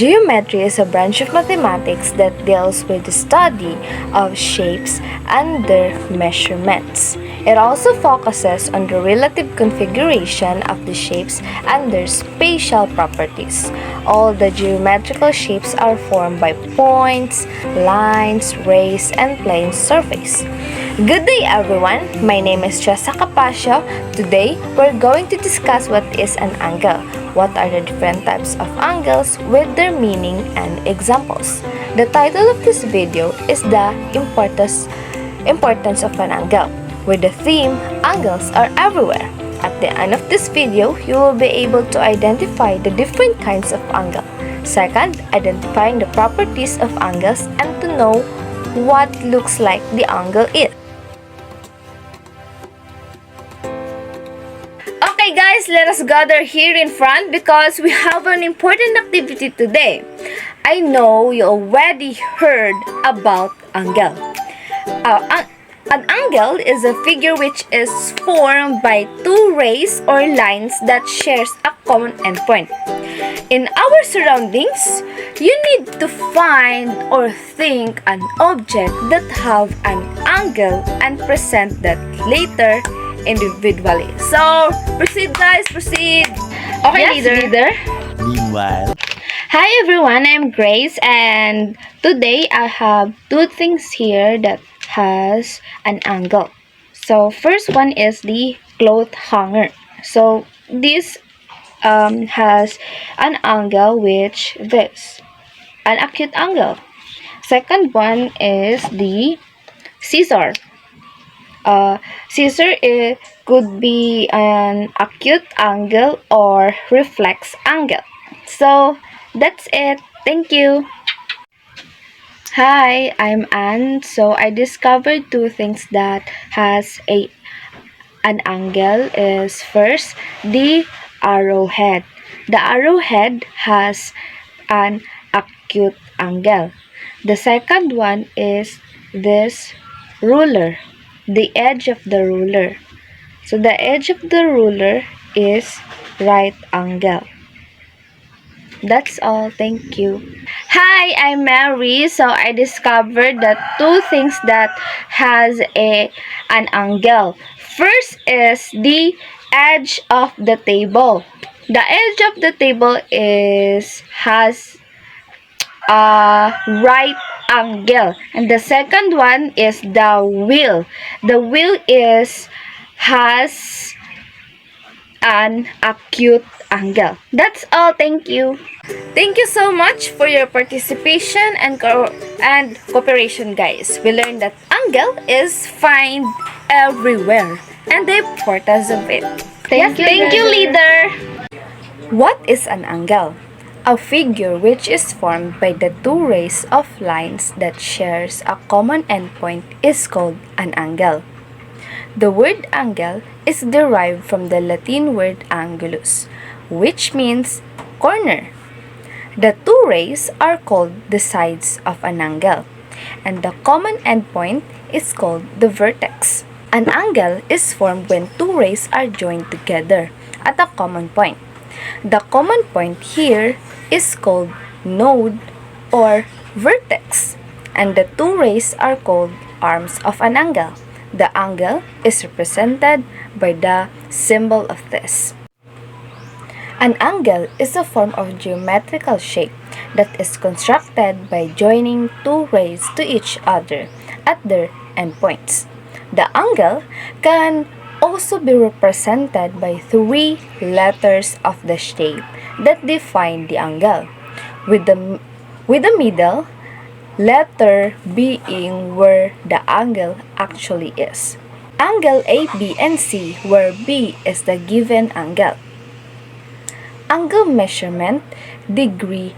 Geometry is a branch of mathematics that deals with the study of shapes and their measurements. It also focuses on the relative configuration of the shapes and their spatial properties. All the geometrical shapes are formed by points, lines, rays, and plane surface. Good day everyone! My name is Capacio. Today, we're going to discuss what is an angle, what are the different types of angles with their meaning and examples. The title of this video is the importance of an angle, with the theme, angles are everywhere. At the end of this video, you will be able to identify the different kinds of angle. Second, identifying the properties of angles and to know what looks like the angle is. Okay guys, let us gather here in front because we have an important activity today. I know you already heard about angle. An angle is a figure which is formed by two rays or lines that shares a common endpoint. In our surroundings, you need to find or think an object that have an angle and present that later individually. So, proceed guys, proceed. Okay, Yes, leader. Meanwhile, Hi everyone, I'm Grace and today I have two things here that has an angle. So, first one is the cloth hanger. So, this has an angle which this, an acute angle. Second one is the scissor. Scissor could be an acute angle or reflex angle. So that's it. Thank you. Hi, I'm Anne. So I discovered two things that has an angle is first the arrowhead. The arrowhead has an acute angle. The second one is this ruler, the edge of the ruler. So the edge of the ruler is right angle. That's all. Thank you. Hi, I'm Mary. So I discovered that two things that has an angle. First is the edge of the table. The edge of the table has a right angle, and the second one is the wheel. The wheel has an acute angle. That's all. Thank you. Thank you so much for your participation and cooperation, guys. We learned that angle is found everywhere and the importance of it. Thank you, leader. What is an angle? A figure which is formed by the two rays of lines that shares a common endpoint is called an angle. The word angle is derived from the Latin word angulus, which means corner. The two rays are called the sides of an angle, and the common endpoint is called the vertex. An angle is formed when two rays are joined together at a common point. The common point here is called node or vertex, and the two rays are called arms of an angle. The angle is represented by the symbol of this. An angle is a form of geometrical shape that is constructed by joining two rays to each other at their endpoints. The angle can also be represented by three letters of the shape that define the angle, with the middle letter being where the angle actually is. Angle A, B, and C, where B is the given angle. Angle measurement, degree,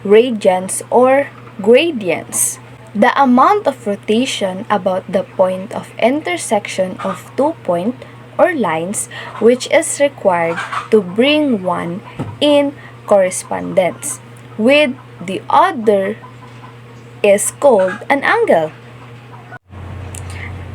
radians, or gradients. The amount of rotation about the point of intersection of 2 points or lines which is required to bring one in correspondence with the other is called an angle.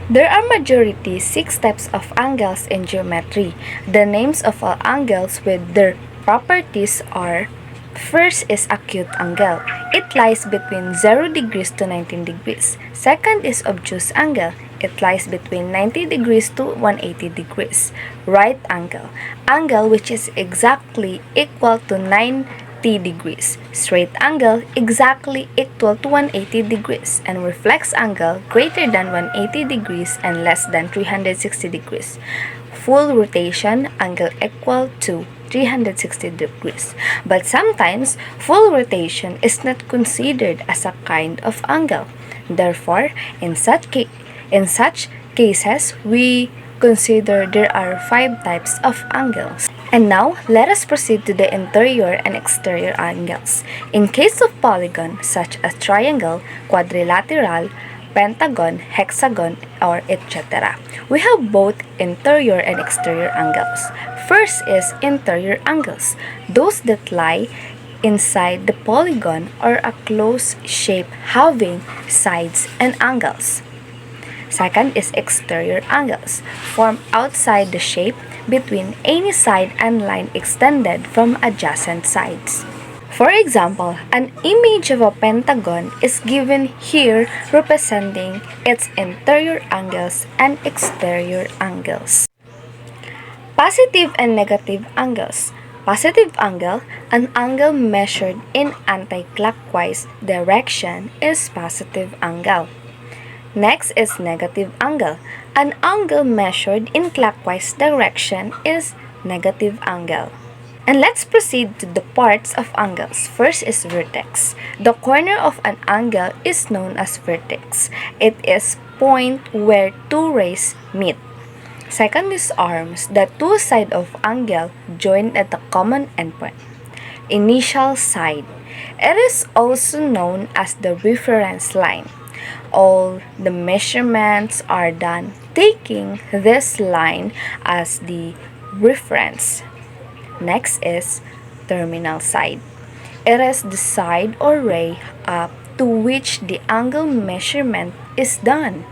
There are majority 6 types of angles in geometry. The names of all angles with their properties are First is acute angle. It lies between 0 degrees to 19 degrees. Second is obtuse angle. It lies between 90 degrees to 180 degrees. Right angle. Angle which is exactly equal to 90 degrees. Straight angle exactly equal to 180 degrees. And reflex angle greater than 180 degrees and less than 360 degrees. Full rotation angle equal to 360 degrees. But sometimes, full rotation is not considered as a kind of angle. Therefore, in such cases, we consider there are 5 types of angles. And now, let us proceed to the interior and exterior angles. In case of polygon, such as triangle, quadrilateral, pentagon, hexagon, or etc. We have both interior and exterior angles. First is interior angles, those that lie inside the polygon or a closed shape having sides and angles. Second is exterior angles, formed outside the shape between any side and line extended from adjacent sides. For example, an image of a pentagon is given here representing its interior angles and exterior angles. Positive and negative angles. Positive angle, an angle measured in anti-clockwise direction, is positive angle. Next is negative angle. An angle measured in clockwise direction is negative angle. And let's proceed to the parts of angles. First is vertex. The corner of an angle is known as vertex. It is point where two rays meet. Second is arms. The two sides of angle join at the common endpoint. Initial side. It is also known as the reference line. All the measurements are done taking this line as the reference. Next is terminal side. It is the side or ray up to which the angle measurement is done.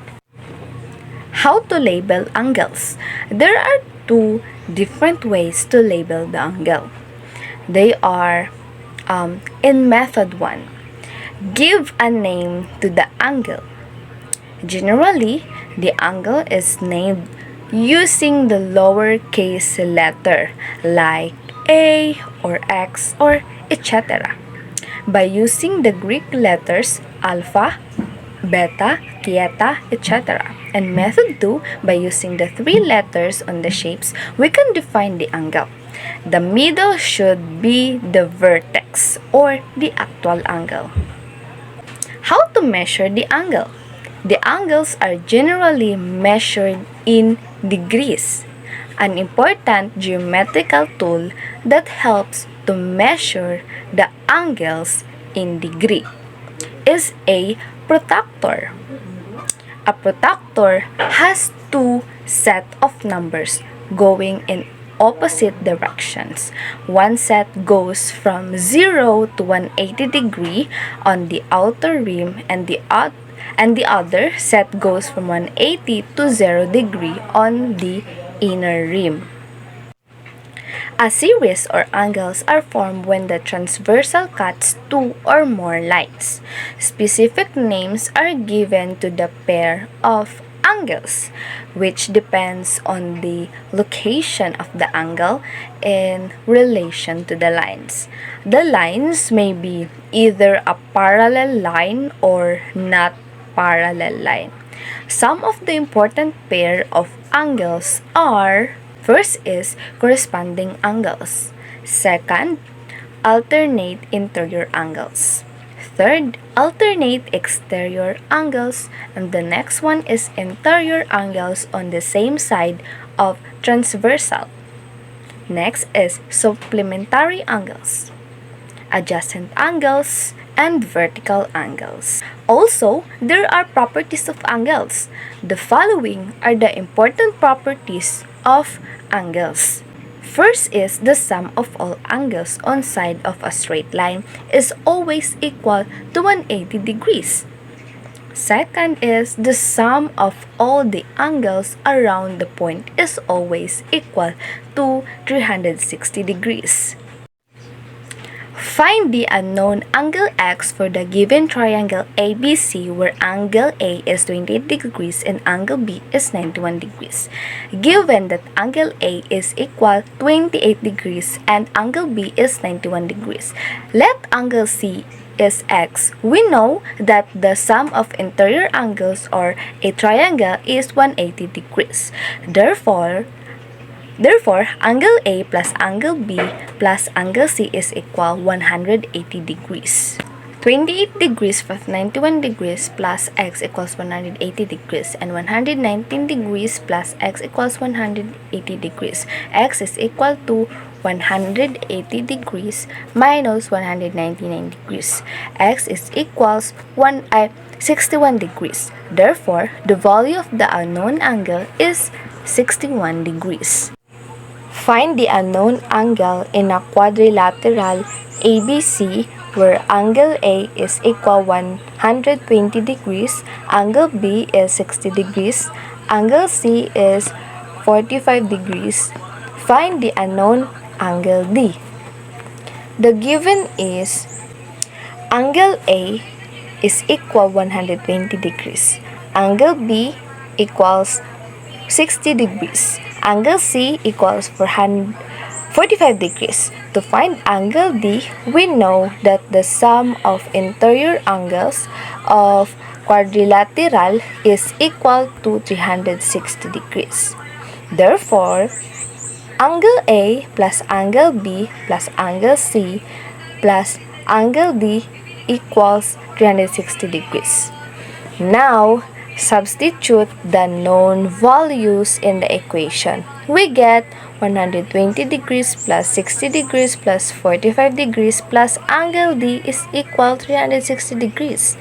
How to label angles? There are 2 different ways to label the angle. They are in method 1. Give a name to the angle. Generally, the angle is named using the lowercase letter like A or X or etc. By using the Greek letters alpha, beta, theta, etc. And method 2, by using the 3 letters on the shapes, we can define the angle. The middle should be the vertex or the actual angle. How to measure the angle? The angles are generally measured in degrees. An important geometrical tool that helps to measure the angles in degree is a protractor. A protractor has 2 sets of numbers going in opposite directions. One set goes from 0 to 180 degree on the outer rim and the other set goes from 180 to 0 degree on the inner rim. A series or angles are formed when the transversal cuts 2 or more lines. Specific names are given to the pair of angles, which depends on the location of the angle in relation to the lines. The lines may be either a parallel line or not parallel line. Some of the important pair of angles are: first is corresponding angles. Second, alternate interior angles. Third, alternate exterior angles. And the next one is interior angles on the same side of transversal. Next is supplementary angles, adjacent angles, and vertical angles. Also, there are properties of angles. The following are the important properties of angles. First is the sum of all angles on side of a straight line is always equal to 180 degrees. Second is the sum of all the angles around the point is always equal to 360 degrees. Find the unknown angle x for the given triangle ABC where angle A is 28 degrees and angle B is 91 degrees. Given that angle A is equal 28 degrees and angle B is 91 degrees, let angle C is x. We know that the sum of interior angles or a triangle is 180 degrees. Therefore, angle A plus angle B plus angle C is equal 180 degrees. 28 degrees plus 91 degrees plus x equals 180 degrees and 119 degrees plus x equals 180 degrees. X is equal to 180 degrees minus 199 degrees. X is equals 61 degrees. Therefore, the value of the unknown angle is 61 degrees. Find the unknown angle in a quadrilateral ABC where angle A is equal 120 degrees, angle B is 60 degrees, angle C is 45 degrees. Find the unknown angle D. The given is angle A is equal 120 degrees, angle B equals 60 degrees, angle C equals 45 degrees. To find angle D, we know that the sum of interior angles of quadrilateral is equal to 360 degrees. Therefore, angle A plus angle B plus angle C plus angle D equals 360 degrees. Now, substitute the known values in the equation. We get 120 degrees plus 60 degrees plus 45 degrees plus angle D is equal 360 degrees.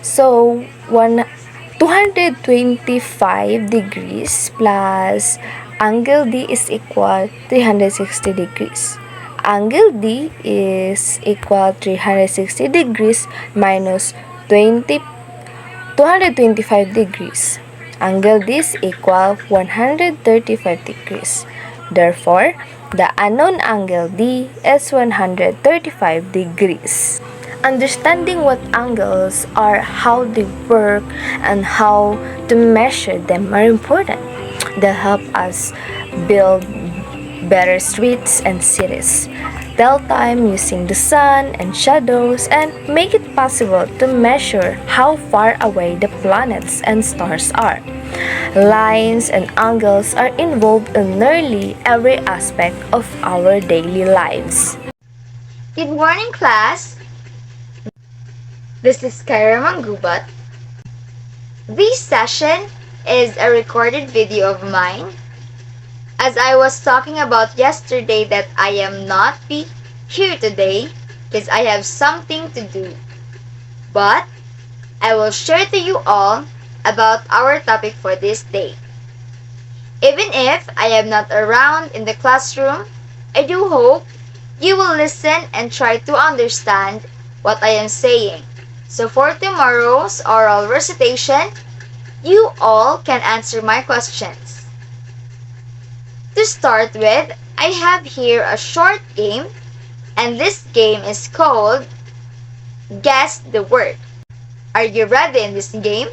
So, 225 degrees plus angle D is equal 360 degrees. Angle D is equal 360 degrees minus 225 degrees. Angle D is equal 135 degrees. Therefore, the unknown angle D is 135 degrees. Understanding what angles are, how they work, and how to measure them are important. They help us build better streets and cities, tell time using the sun and shadows, and make it possible to measure how far away the planets and stars are. Lines and angles are involved in nearly every aspect of our daily lives. Good morning, class. This is Mangubat. This session is a recorded video of mine. As I was talking about yesterday that I am not here today because I have something to do. But I will share to you all about our topic for this day. Even if I am not around in the classroom, I do hope you will listen and try to understand what I am saying. So for tomorrow's oral recitation, you all can answer my questions. To start with, I have here a short game, and this game is called Guess the Word. Are you ready in this game?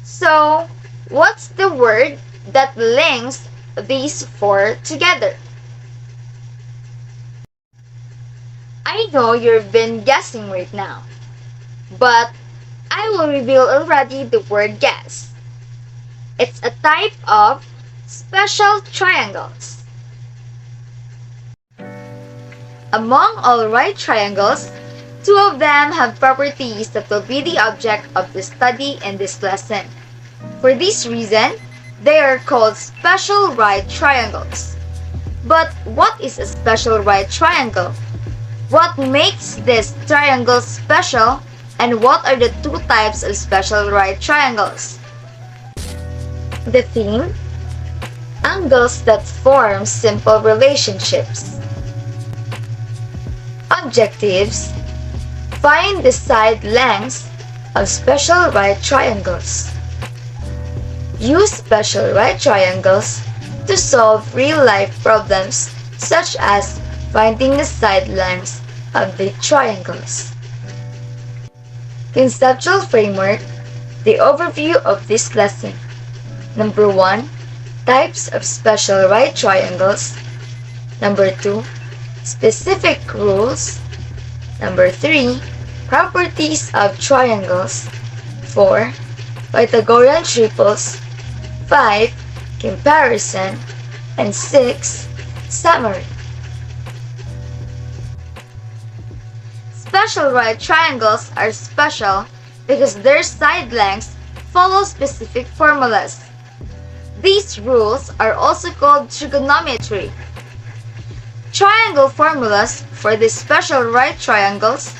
So, what's the word that links these four together? I know you've been guessing right now, but I will reveal already the word guess. It's a type of special triangles. Among all right triangles, two of them have properties that will be the object of the study in this lesson. For this reason, they are called special right triangles. But what is a special right triangle? What makes this triangle special, and what are the two types of special right triangles? The theme: angles that form simple relationships. Objectives: find the side lengths of special right triangles. Use special right triangles to solve real-life problems such as finding the side lengths of the triangles. Conceptual framework, the overview of this lesson. Number 1, types of special right triangles. Number 2, specific rules. Number 3, properties of triangles. 4, Pythagorean triples. 5, comparison. And 6, summary. Special right triangles are special because their side lengths follow specific formulas. These rules are also called trigonometry. Triangle formulas for the special right triangles.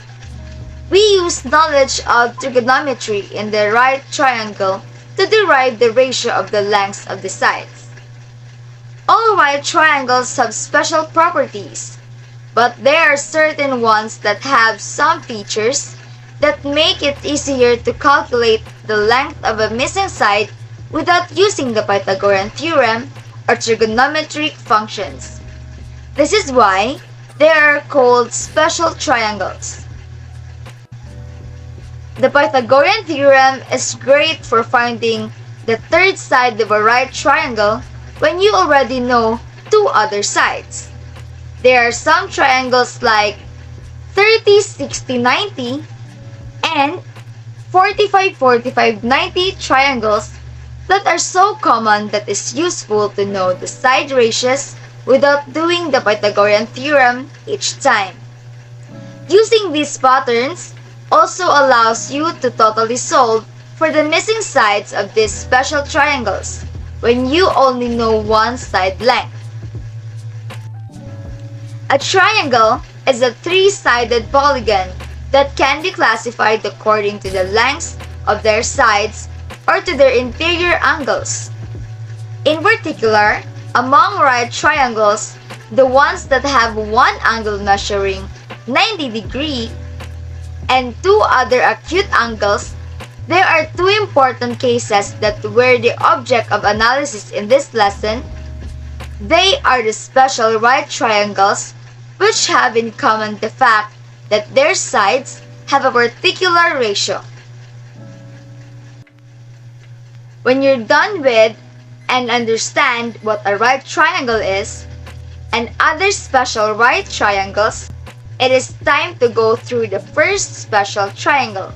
We use knowledge of trigonometry in the right triangle to derive the ratio of the lengths of the sides. All right triangles have special properties, but there are certain ones that have some features that make it easier to calculate the length of a missing side without using the Pythagorean theorem or trigonometric functions. This is why they are called special triangles. The Pythagorean theorem is great for finding the third side of a right triangle when you already know two other sides. There are some triangles like 30, 60, 90 and 45, 45, 90 triangles that are so common that it's useful to know the side ratios without doing the Pythagorean theorem each time. Using these patterns also allows you to totally solve for the missing sides of these special triangles when you only know one side length. A triangle is a three-sided polygon that can be classified according to the lengths of their sides or to their interior angles. In particular, among right triangles, the ones that have one angle measuring 90 degrees and two other acute angles, there are two important cases that were the object of analysis in this lesson. They are the special right triangles, which have in common the fact that their sides have a particular ratio. When you're done with and understand what a right triangle is and other special right triangles, it is time to go through the first special triangle,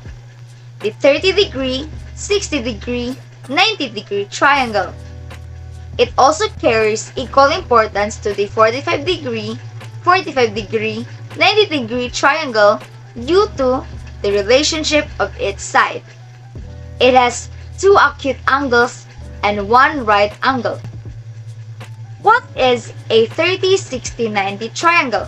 the 30-degree, 60-degree, 90-degree triangle. It also carries equal importance to the 45-degree, 45-degree, 90-degree triangle due to the relationship of its side. It has two acute angles and one right angle. What is a 30-60-90 triangle?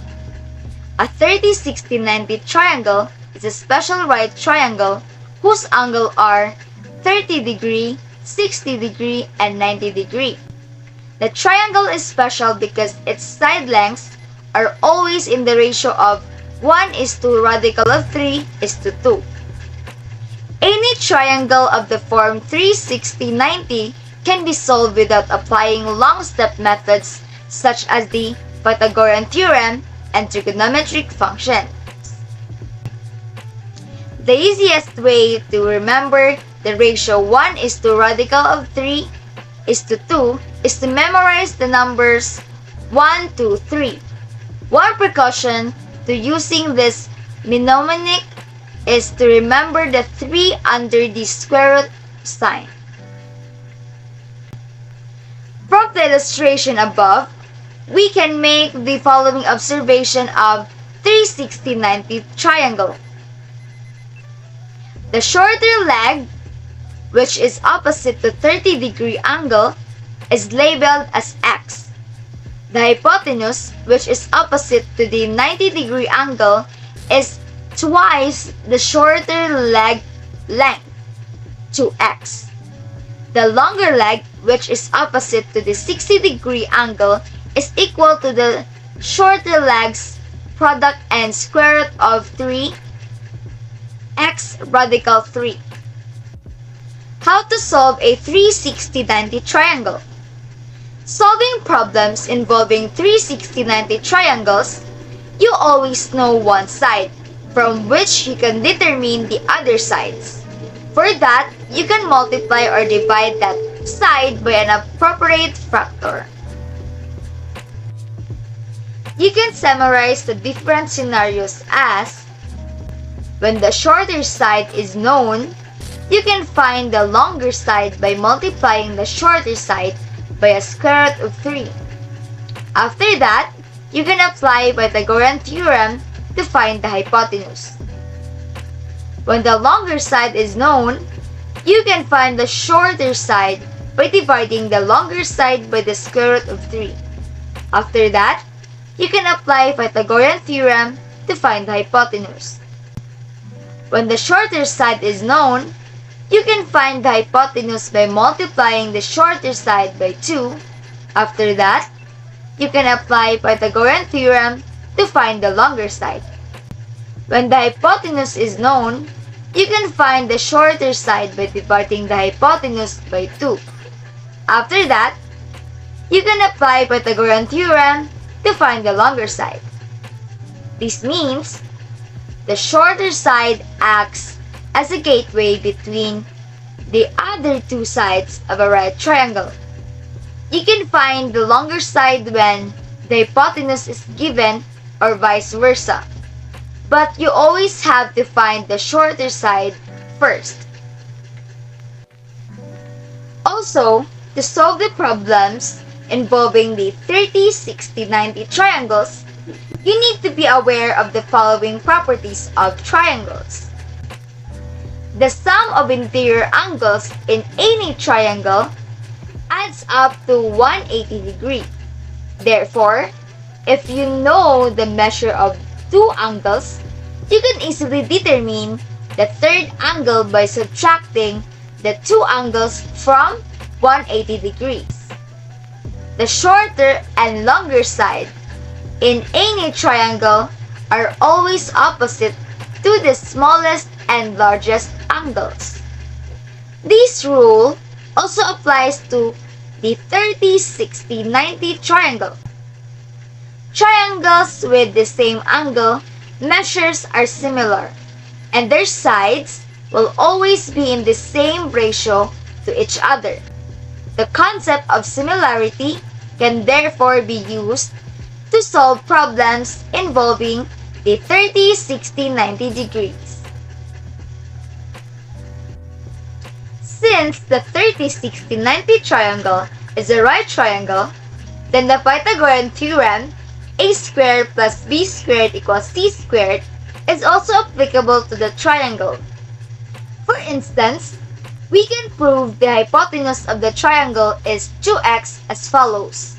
A 30-60-90 triangle is a special right triangle whose angles are 30 degree, 60 degree, and 90 degree. The triangle is special because its side lengths are always in the ratio of 1:2 radical of 3:2. Any triangle of the form 360-90 can be solved without applying long-step methods such as the Pythagorean theorem and trigonometric functions. The easiest way to remember the ratio 1:2 radical of 3:2 is to memorize the numbers 1, 2, 3. One precaution to using this mnemonic is to remember the 3 under the square root sign. From the illustration above, we can make the following observation of 360-90 triangle. The shorter leg, which is opposite to 30-degree angle, is labeled as X. The hypotenuse, which is opposite to the 90-degree angle, is twice the shorter leg length, 2x. The longer leg, which is opposite to the 60-degree angle, is equal to the shorter leg's product and square root of 3 x radical 3. How to solve a 360-90 triangle? Solving problems involving 360-90 triangles you always know one side, from which you can determine the other sides. For that, you can multiply or divide that side by an appropriate factor. You can summarize the different scenarios as: when the shorter side is known, you can find the longer side by multiplying the shorter side by a square root of 3. After that, you can apply Pythagorean theorem to find the hypotenuse. When the longer side is known, you can find the shorter side by dividing the longer side by the square root of 3. After that, you can apply Pythagorean theorem to find the hypotenuse. When the shorter side is known, you can find the hypotenuse by multiplying the shorter side by 2. After that, you can apply Pythagorean theorem to find the longer side. When the hypotenuse is known, you can find the shorter side by dividing the hypotenuse by 2. After that, you can apply Pythagorean theorem to find the longer side. This means the shorter side acts as a gateway between the other two sides of a right triangle. You can find the longer side when the hypotenuse is given or vice versa, but you always have to find the shorter side first. Also, to solve the problems involving the 30, 60, 90 triangles, you need to be aware of the following properties of triangles. The sum of interior angles in any triangle adds up to 180 degrees. Therefore, if you know the measure of two angles, you can easily determine the third angle by subtracting the two angles from 180 degrees. The shorter and longer side in any triangle are always opposite to the smallest and largest angles. This rule also applies to the 30, 60, 90 triangle. Triangles with the same angle measures are similar, and their sides will always be in the same ratio to each other. The concept of similarity can therefore be used to solve problems involving the 30, 60, 90 degrees. Since the 30, 60, 90 triangle is a right triangle, then the Pythagorean theorem a squared plus b squared equals c squared is also applicable to the triangle. For instance, we can prove the hypotenuse of the triangle is 2x as follows.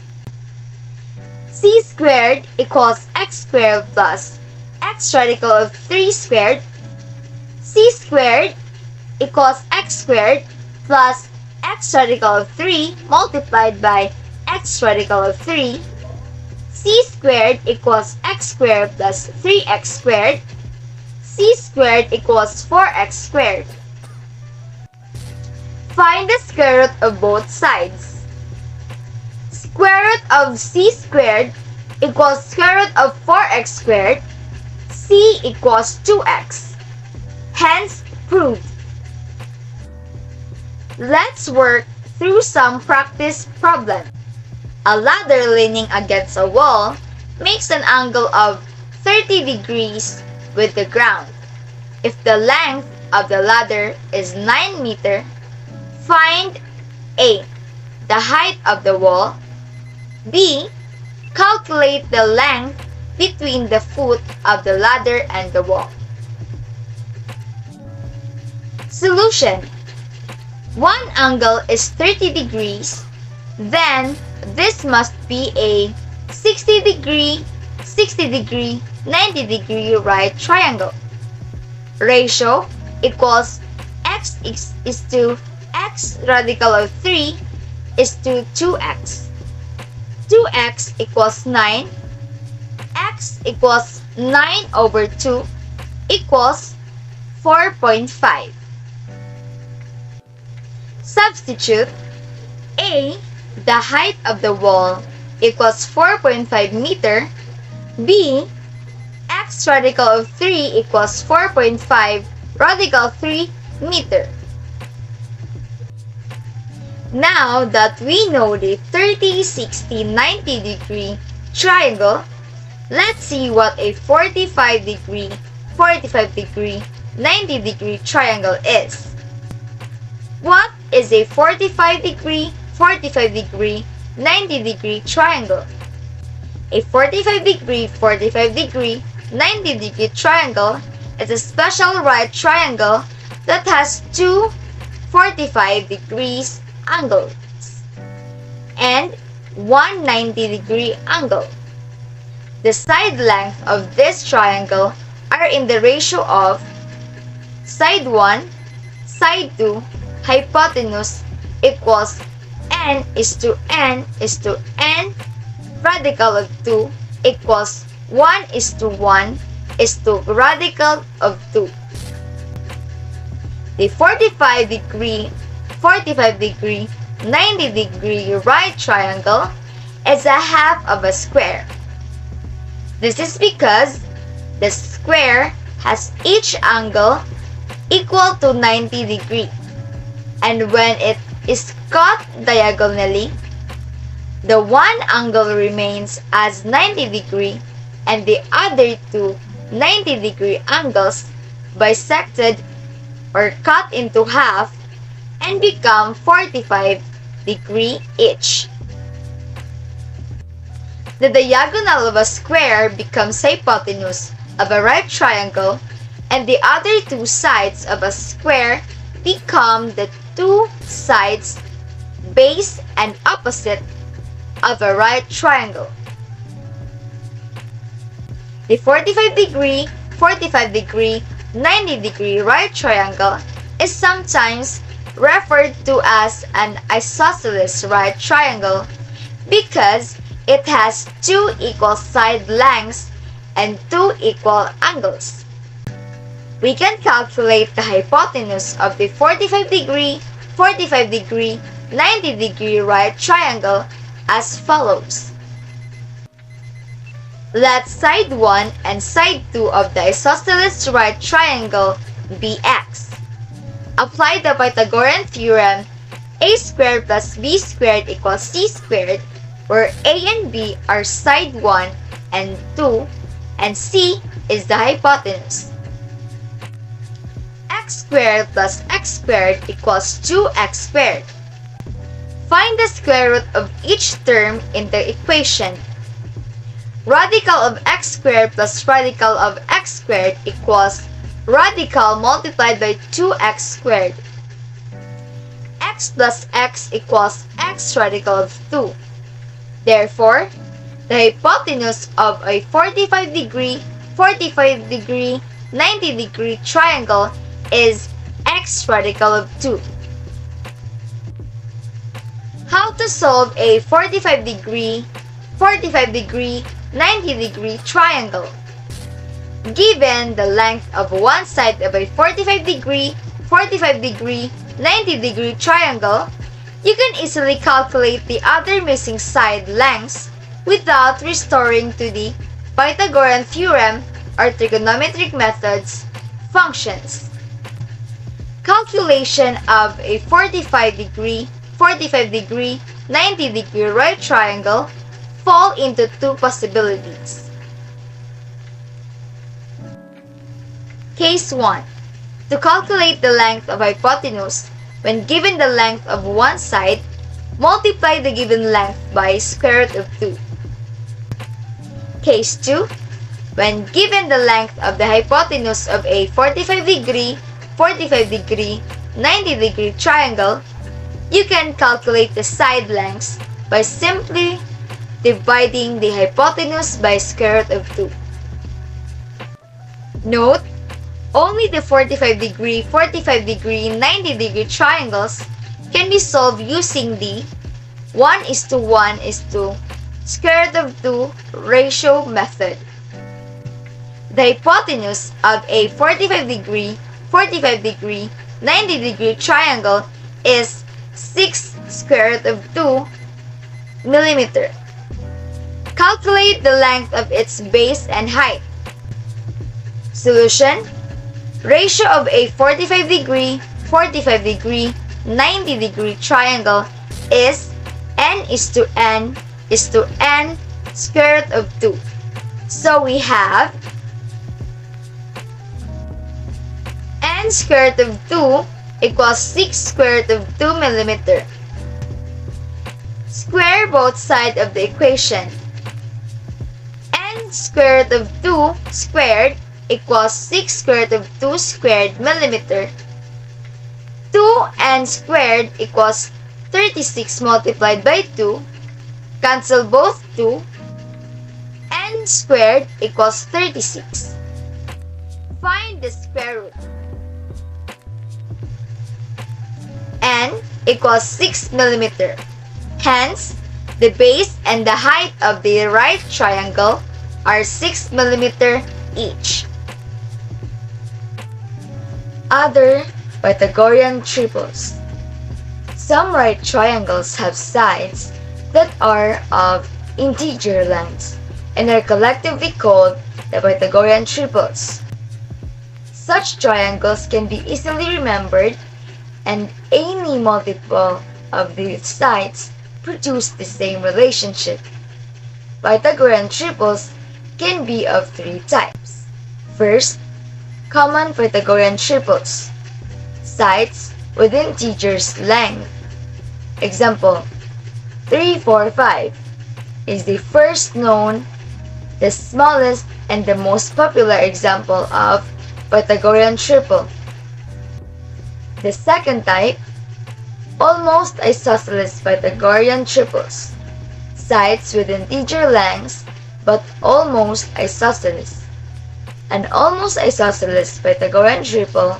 C squared equals x squared plus x radical of 3 squared. C squared equals x squared plus x radical of 3 multiplied by x radical of 3. C squared equals x squared plus 3x squared. C squared equals 4x squared. Find the square root of both sides. Square root of c squared equals square root of 4x squared. C equals 2x. Hence, proved. Let's work through some practice problems. A ladder leaning against a wall makes an angle of 30 degrees with the ground. If the length of the ladder is 9 meters, find A. The height of the wall. B. Calculate the length between the foot of the ladder and the wall. Solution. One angle is 30 degrees, then this must be a 60 degree, 90 degree right triangle. Ratio equals x is to x radical of 3 is to 2x. 2x equals 9. X equals 9 over 2 equals 4.5. Substitute A. The height of the wall equals 4.5 meter. B. x radical of 3 equals 4.5 radical 3 meter. Now that we know the 30, 60, 90 degree triangle, let's see what a 45 degree, 90 degree triangle is. What is a 45 degree, 90 degree triangle? A 45 degree, 90 degree triangle is a special right triangle that has two 45 degrees angles and one 90 degree angle. The side length of this triangle are in the ratio of side 1, side 2, hypotenuse equals n is to n is to n, radical of 2 equals 1 is to 1 is to radical of 2. The 45 degree, 90 degree right triangle is a half of a square. This is because the square has each angle equal to 90 degree, and when it is cut diagonally, the one angle remains as 90 degree and the other two 90 degree angles bisected or cut into half and become 45 degree each. The diagonal of a square becomes hypotenuse of a right triangle, and the other two sides of a square become the two sides, base and opposite, of a right triangle. The 45 degree, 90 degree right triangle is sometimes referred to as an isosceles right triangle because it has two equal side lengths and two equal angles. We can calculate the hypotenuse of the 45 degree, 90 degree right triangle as follows. Let side 1 and side 2 of the isosceles right triangle be x. Apply the Pythagorean theorem a squared plus b squared equals c squared, where a and b are side 1 and 2 and c is the hypotenuse. X squared plus x squared equals 2x squared. Find the square root of each term in the equation. Radical of x squared plus radical of x squared equals radical multiplied by 2x squared. X plus x equals x radical of 2. Therefore, the hypotenuse of a 45 degree, 90 degree triangle is x radical of 2. How to solve a 45 degree, 90 degree triangle? Given the length of one side of a 45 degree, 90 degree triangle, you can easily calculate the other missing side lengths without restoring to the Pythagorean theorem or trigonometric methods functions. Calculation of a 45 degree, 90 degree right triangle fall into two possibilities. Case 1. To calculate the length of hypotenuse, when given the length of one side, multiply the given length by square root of 2. Case 2. When given the length of the hypotenuse of a 45 degree, 90 degree triangle, you can calculate the side lengths by simply dividing the hypotenuse by square root of 2. Note, only the 45 degree, 90 degree triangles can be solved using the 1:1:2 square root of 2 ratio method. The hypotenuse of a 45 degree, 90 degree triangle is 6 square root of 2 millimeter. Calculate the length of its base and height. Solution: ratio of a 45-degree, 45-degree, 90-degree triangle is n is to n is to n square root of 2. So we have n square root of 2 equals 6 square root of 2 millimeter. Square both sides of the equation. N square root of 2 squared equals 6 square root of 2 squared millimeter. 2n squared equals 36 multiplied by 2. Cancel both 2. N squared equals 36. Find the square root. N equals 6 millimeter. Hence, the base and the height of the right triangle are 6 millimeter each. Other Pythagorean triples. Some right triangles have sides that are of integer lengths and are collectively called the Pythagorean triples. Such triangles can be easily remembered, and any multiple of these sides produce the same relationship. Pythagorean triples can be of three types. First, common Pythagorean triples. Sides with integers length. Example, 3, 4, 5 is the first known, the smallest, and the most popular example of Pythagorean triple. The second type, almost isosceles Pythagorean triples. Sides with integer lengths but almost isosceles. An almost isosceles Pythagorean triple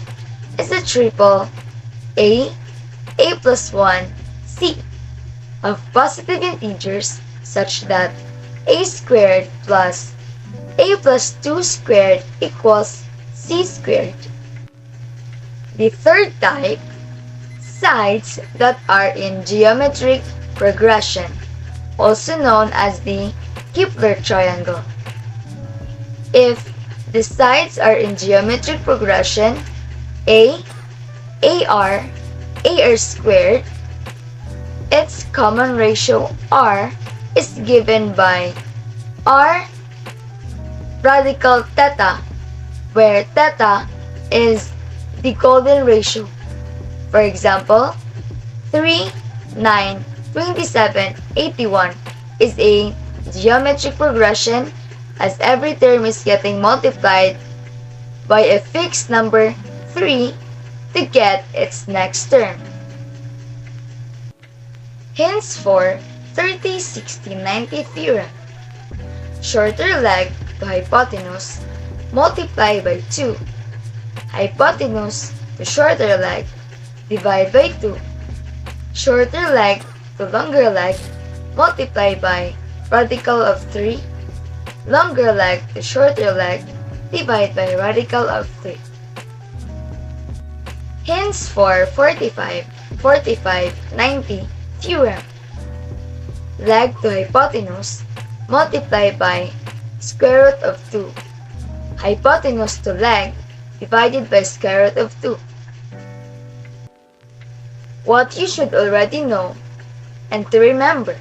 is a triple A plus 1, C of positive integers such that A squared plus A plus 2 squared equals C squared. The third type, sides that are in geometric progression, also known as the Kepler triangle. If the sides are in geometric progression, AR squared, its common ratio R is given by R radical theta, where theta is the golden ratio. For example, 3, 9, 27, 81 is a geometric progression as every term is getting multiplied by a fixed number 3 to get its next term. Hints for 30, 60, 90 theorem. Shorter leg to hypotenuse, multiply by 2. Hypotenuse to shorter leg, divide by 2. Shorter leg to longer leg, multiply by radical of 3. Longer leg to shorter leg, divide by radical of 3. Hints for 45, 90 theorem. Leg to hypotenuse, multiply by square root of 2. Hypotenuse to leg, divided by square root of 2. What you should already know and to remember.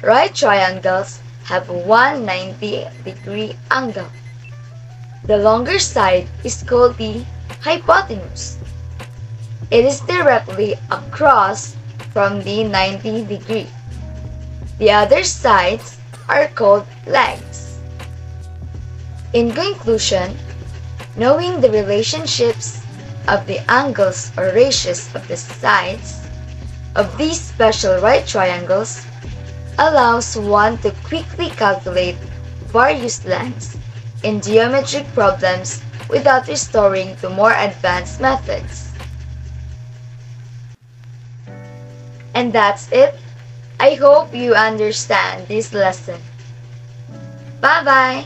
Right triangles have a 190-degree angle. The longer side is called the hypotenuse. It is directly across from the 90 degree. The other sides are called legs. In conclusion, knowing the relationships of the angles or ratios of the sides of these special right triangles allows one to quickly calculate various lengths in geometric problems without resorting to more advanced methods. And that's it. I hope you understand this lesson. Bye-bye!